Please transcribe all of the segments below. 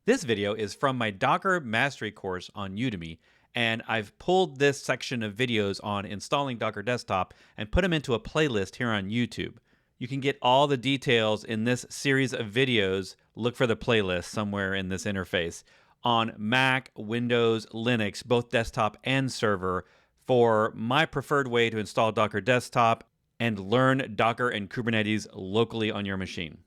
This video is from my Docker Mastery course on Udemy, and I've pulled this section of videos on installing Docker Desktop and put them into a playlist here on YouTube. You can get all the details in this series of videos. Look for the playlist somewhere in this interface on Mac, Windows, Linux, both desktop and server, for my preferred way to install Docker Desktop and learn Docker and Kubernetes locally on your machine.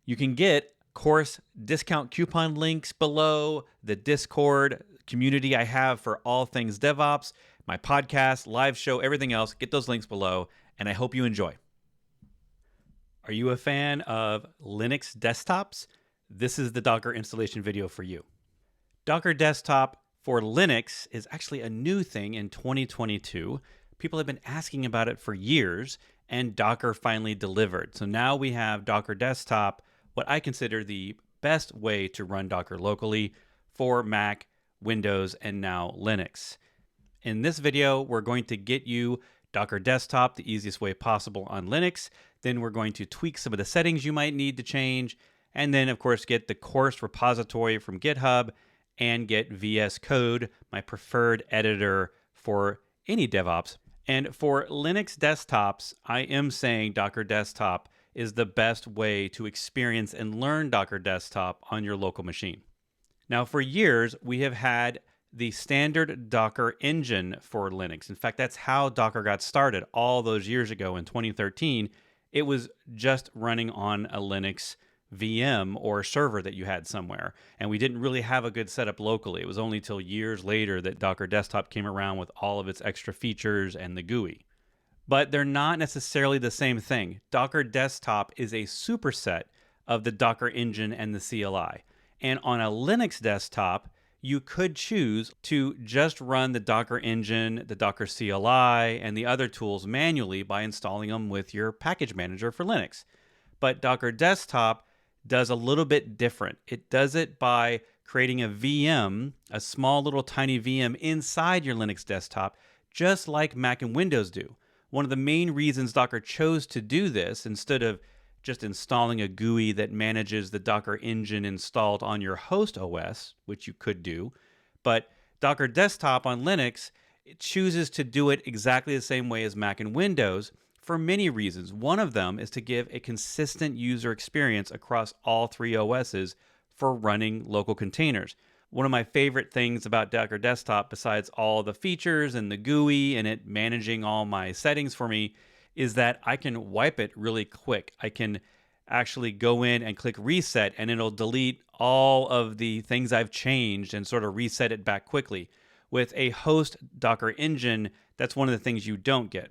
You can get course discount coupon links below, the Discord community I have for all things DevOps, my podcast, live show, everything else. Get those links below, and I hope you enjoy. Are you a fan of Linux desktops? This is the Docker installation video for you. Docker Desktop for Linux is actually a new thing in 2022. People have been asking about it for years, and Docker finally delivered. So now we have Docker Desktop, what I consider the best way to run Docker locally for Mac, Windows, and now Linux. In this video, we're going to get you Docker Desktop the easiest way possible on Linux. Then we're going to tweak some of the settings you might need to change. And then, of course, get the course repository from GitHub and get VS Code, my preferred editor for any DevOps. And for Linux desktops, I am saying Docker Desktop is the best way to experience and learn Docker Desktop on your local machine. Now, for years, we have had the standard Docker engine for Linux. In fact, that's how Docker got started all those years ago in 2013. It was just running on a Linux VM or server that you had somewhere. And we didn't really have a good setup locally. It was only till years later that Docker Desktop came around with all of its extra features and the GUI. But they're not necessarily the same thing. Docker Desktop is a superset of the Docker engine and the CLI. And on a Linux desktop, you could choose to just run the Docker engine, the Docker CLI, and the other tools manually by installing them with your package manager for Linux. But Docker Desktop does a little bit different. It does it by creating a VM, a small little tiny VM inside your Linux desktop, just like Mac and Windows do. One of the main reasons Docker chose to do this, instead of just installing a GUI that manages the Docker engine installed on your host OS, which you could do, but Docker Desktop on Linux, it chooses to do it exactly the same way as Mac and Windows for many reasons. One of them is to give a consistent user experience across all three OSs for running local containers. One of my favorite things about Docker Desktop, besides all the features and the GUI and it managing all my settings for me, is that I can wipe it really quick. I can actually go in and click reset and it'll delete all of the things I've changed and sort of reset it back quickly. With a host Docker engine, that's one of the things you don't get.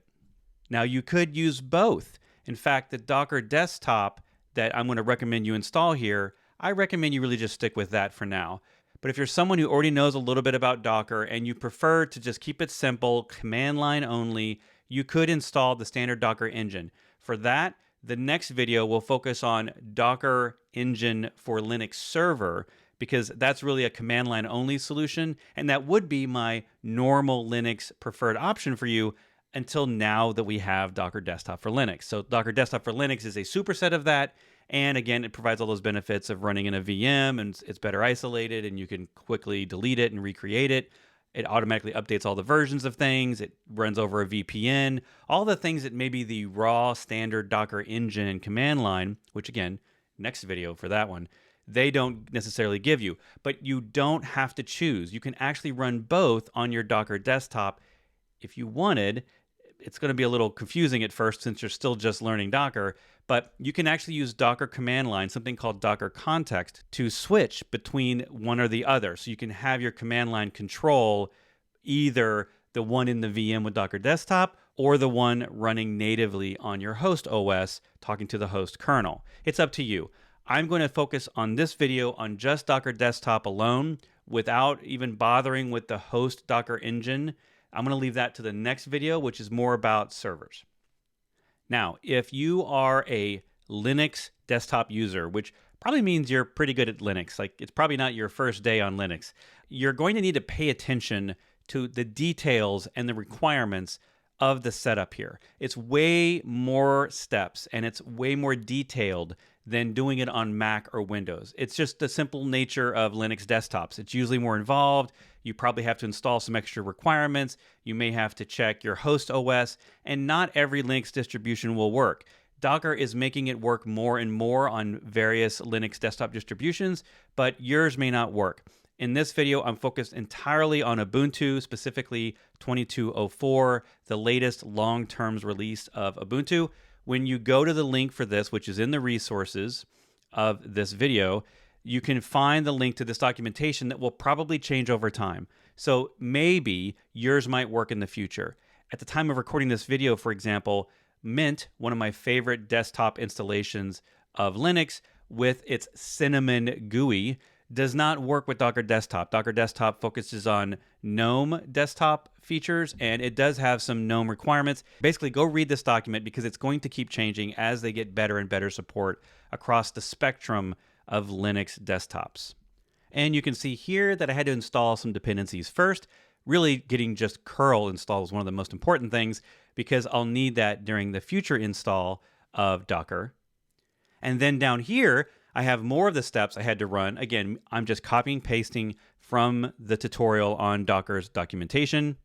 Now, you could use both. In fact, the Docker Desktop that I'm going to recommend you install here, I recommend you really just stick with that for now. But if you're someone who already knows a little bit about Docker and you prefer to just keep it simple, command line only, you could install the standard Docker engine. For that, the next video will focus on Docker engine for Linux server, because that's really a command line only solution, and that would be my normal Linux preferred option for you until now that we have Docker Desktop for Linux. So Docker Desktop for Linux is a superset of that. And again, it provides all those benefits of running in a VM, and it's better isolated, and you can quickly delete it and recreate it. It automatically updates all the versions of things. It runs over a VPN. All the things that maybe the raw standard Docker engine and command line, which again, next video for that one, they don't necessarily give you. But you don't have to choose. You can actually run both on your Docker Desktop if you wanted. It's going to be a little confusing at first since you're still just learning Docker, but you can actually use Docker command line, something called Docker context, to switch between one or the other. So you can have your command line control either the one in the VM with Docker Desktop or the one running natively on your host OS, talking to the host kernel. It's up to you. I'm going to focus on this video on just Docker Desktop alone without even bothering with the host Docker engine. I'm going to leave that to the next video, which is more about servers. Now, if you are a Linux desktop user, which probably means you're pretty good at Linux, like it's probably not your first day on Linux, you're going to need to pay attention to the details and the requirements of the setup here. It's way more steps and it's way more detailed than doing it on Mac or Windows. It's just the simple nature of Linux desktops. It's usually more involved. You probably have to install some extra requirements. You may have to check your host OS, and not every Linux distribution will work. Docker is making it work more and more on various Linux desktop distributions, but yours may not work. In this video, I'm focused entirely on Ubuntu, specifically 22.04, the latest long-term release of Ubuntu. When you go to the link for this, which is in the resources of this video, you can find the link to this documentation that will probably change over time. So maybe yours might work in the future. At the time of recording this video, for example, Mint, one of my favorite desktop installations of Linux with its Cinnamon GUI, does not work with Docker Desktop. Docker Desktop focuses on GNOME desktop features, and it does have some GNOME requirements. Basically, go read this document because it's going to keep changing as they get better and better support across the spectrum of Linux desktops. And you can see here that I had to install some dependencies first. Really, getting just curl installed is one of the most important things because I'll need that during the future install of Docker. And then down here, I have more of the steps I had to run. Again, I'm just copying and pasting from the tutorial on Docker's documentation.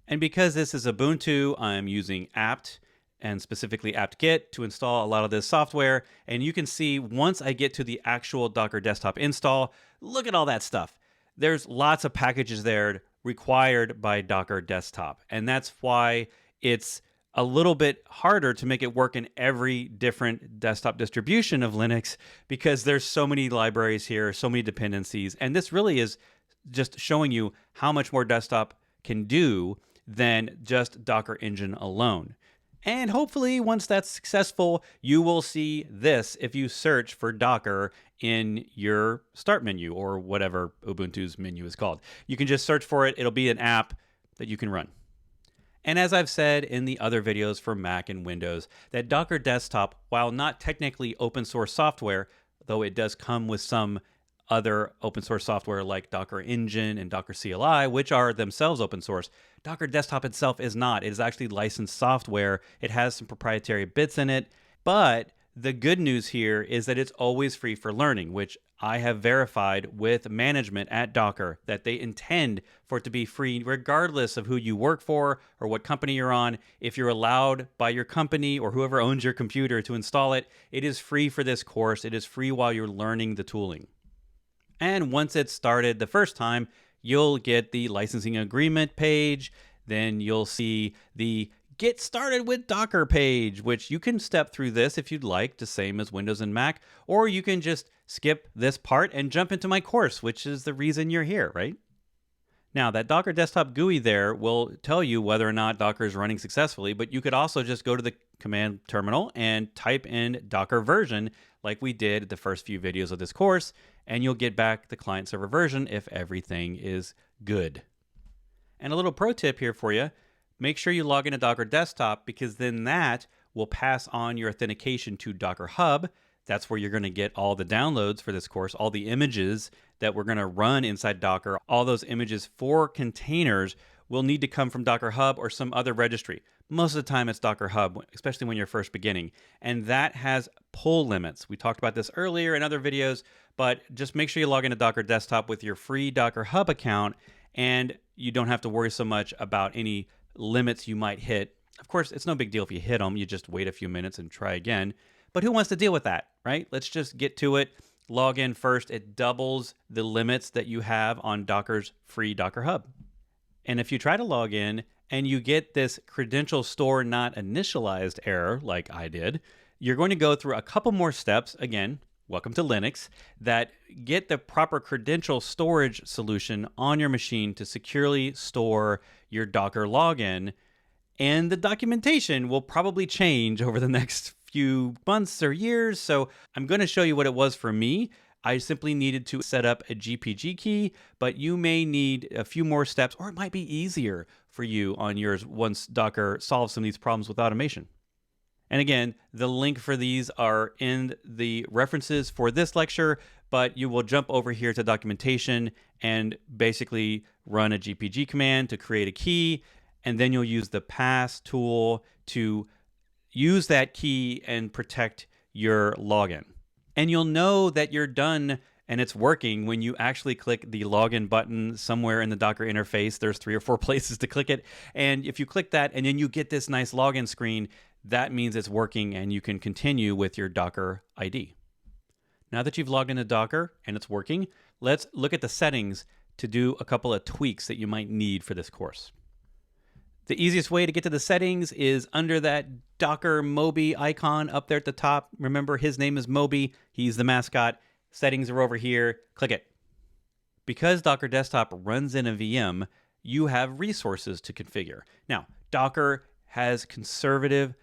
And because this is Ubuntu, I'm using apt and specifically apt-get to install a lot of this software. And you can see once I get to the actual Docker desktop install, look at all that stuff. There's lots of packages there required by Docker desktop. And that's why it's a little bit harder to make it work in every different desktop distribution of Linux because there's so many libraries here, so many dependencies. And this really is just showing you how much more desktop can do than just Docker Engine alone. And hopefully once that's successful, you will see this if you search for Docker in your start menu or whatever Ubuntu's menu is called. You can just search for it. It'll be an app that you can run. And as I've said in the other videos for Mac and Windows, that Docker Desktop, while not technically open source software, though it does come with some other open source software like Docker Engine and Docker CLI, which are themselves open source, Docker Desktop itself is not. It is actually licensed software. It has some proprietary bits in it, but the good news here is that it's always free for learning, which I have verified with management at Docker that they intend for it to be free regardless of who you work for or what company you're on. If you're allowed by your company or whoever owns your computer to install it, it is free for this course. It is free while you're learning the tooling. And once it's started the first time, you'll get the licensing agreement page. Then you'll see the Get Started with Docker page, which you can step through this if you'd like, the same as Windows and Mac, or you can just skip this part and jump into my course, which is the reason you're here, right? Now, that Docker Desktop GUI there will tell you whether or not Docker is running successfully, but you could also just go to the command terminal and type in Docker version like we did the first few videos of this course, and you'll get back the client server version if everything is good. And a little pro tip here for you. Make sure you log into Docker Desktop because then that will pass on your authentication to Docker Hub. That's where you're going to get all the downloads for this course, all the images that we're going to run inside Docker. All those images for containers will need to come from Docker Hub or some other registry. Most of the time it's Docker Hub, especially when you're first beginning. And that has pull limits. We talked about this earlier in other videos, but just make sure you log into Docker Desktop with your free Docker Hub account and you don't have to worry so much about any limits you might hit. Of course, it's no big deal if you hit them. You just wait a few minutes and try again. But who wants to deal with that, right? Let's just get to it. Log in first. It doubles the limits that you have on Docker's free Docker Hub. And if you try to log in and you get this credential store not initialized error like I did, you're going to go through a couple more steps. Again, welcome to Linux, that get the proper credential storage solution on your machine to securely store your Docker login. And the documentation will probably change over the next few months or years. So I'm going to show you what it was for me. I simply needed to set up a GPG key, but you may need a few more steps, or it might be easier for you on yours once Docker solves some of these problems with automation. And again, the link for these are in the references for this lecture, but you will jump over here to documentation and basically run a GPG command to create a key, and then you'll use the pass tool to use that key and protect your login. And you'll know that you're done and it's working when you actually click the login button somewhere in the Docker interface. There's 3 or 4 places to click it. And if you click that and then you get this nice login screen, that means it's working and you can continue with your Docker ID. Now that you've logged into Docker and it's working, let's look at the settings to do a couple of tweaks that you might need for this course. The easiest way to get to the settings is under that Docker Moby icon up there at the top. Remember, his name is Moby. He's the mascot. Settings are over here. Click it. Because Docker Desktop runs in a VM, you have resources to configure. Now, Docker has conservative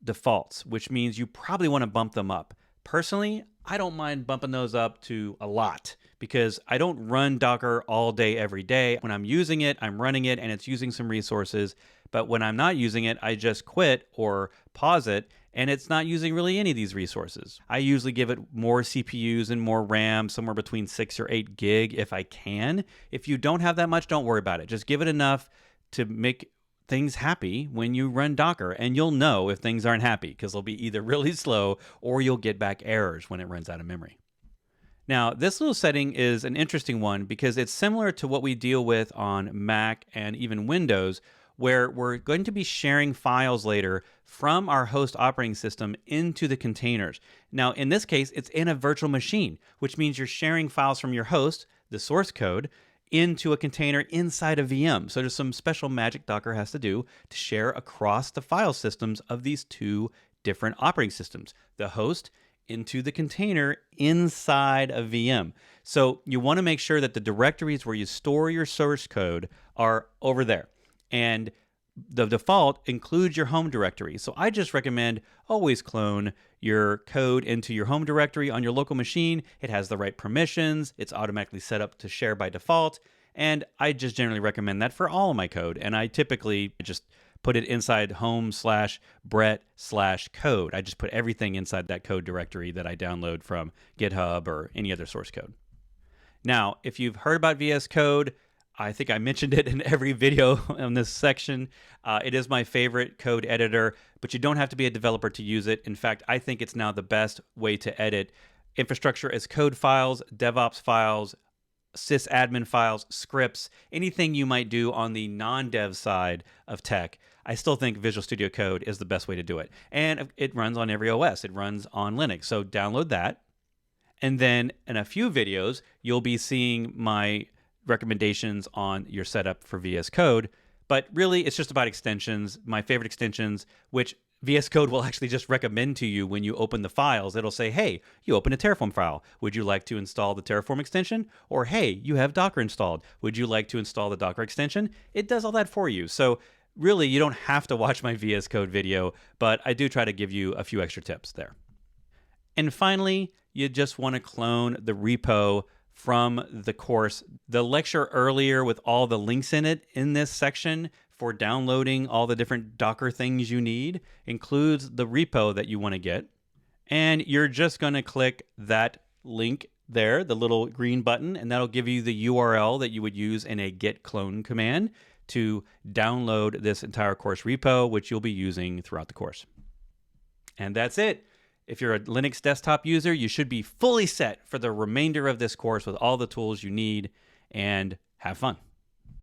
defaults, which means you probably want to bump them up. Personally, I don't mind bumping those up to a lot because I don't run Docker all day, every day. When I'm using it, I'm running it and it's using some resources. But when I'm not using it, I just quit or pause it and it's not using really any of these resources. I usually give it more CPUs and more RAM, somewhere between 6 or 8 gig if I can. If you don't have that much, don't worry about it. Just give it enough to make things happy when you run Docker, and you'll know if things aren't happy because they'll be either really slow or you'll get back errors when it runs out of memory. Now, this little setting is an interesting one because it's similar to what we deal with on Mac and even Windows, where we're going to be sharing files later from our host operating system into the containers. Now, in this case, it's in a virtual machine, which means you're sharing files from your host, the source code, into a container inside a VM. So there's some special magic Docker has to do to share across the file systems of these 2 different operating systems, the host into the container inside a VM. So you want to make sure that the directories where you store your source code are over there. And the default includes your home directory. So I just recommend always clone your code into your home directory on your local machine. It has the right permissions. It's automatically set up to share by default. And I just generally recommend that for all of my code. And I typically just put it inside home/Brett/code. I just put everything inside that code directory that I download from GitHub or any other source code. Now, if you've heard about VS Code, I think I mentioned it in every video in this section. It is my favorite code editor, but you don't have to be a developer to use it. In fact, I think it's now the best way to edit infrastructure as code files, DevOps files, sysadmin files, scripts, anything you might do on the non-dev side of tech. I still think Visual Studio Code is the best way to do it. And it runs on every OS. It runs on Linux. So download that. And then in a few videos, you'll be seeing my recommendations on your setup for VS Code. But really, it's just about extensions, my favorite extensions, which VS Code will actually just recommend to you when you open the files. It'll say, hey, you open a Terraform file. Would you like to install the Terraform extension? Or, hey, you have Docker installed. Would you like to install the Docker extension? It does all that for you. So really, you don't have to watch my VS Code video, but I do try to give you a few extra tips there. And finally, you just want to clone the repo from the course. The lecture earlier with all the links in it in this section for downloading all the different Docker things you need includes the repo that you want to get. And you're just going to click that link there, the little green button, and that'll give you the URL that you would use in a git clone command to download this entire course repo, which you'll be using throughout the course. And that's it. If you're a Linux desktop user, you should be fully set for the remainder of this course with all the tools you need, and have fun.